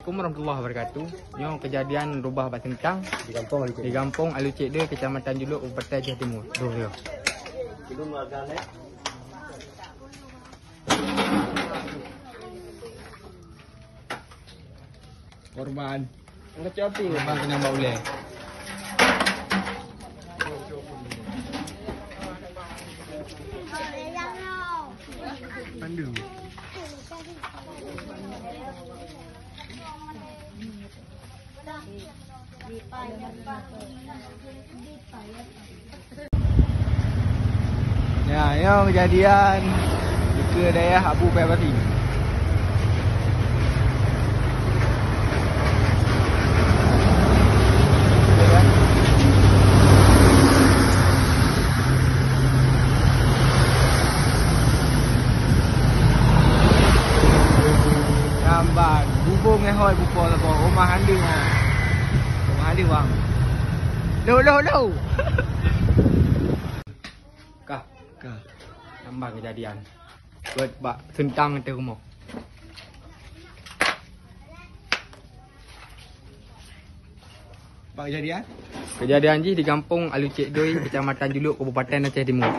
Assalamualaikum warahmatullahi wabarakatuh. Nyo kejadian rubah bat sentang di kampung Alucik 2, Kecamatan Juluk, Kabupaten Aceh Timur. Doh. Korban. Ngecopi. Korban kena mbak uleh. Pandu. Ya, yang kejadian ke daerah Abu Pebati. Gambar bubung ngehoi bupo sapa rumah handi ha. Rumah handi bang. Lo. Kah, Kah. nambah kejadian. Buat bak sentang te rumah. Pak kejadian? Kejadian ji di kampung Alucik 2, Kecamatan Juluk, Kabupaten Aceh Timur.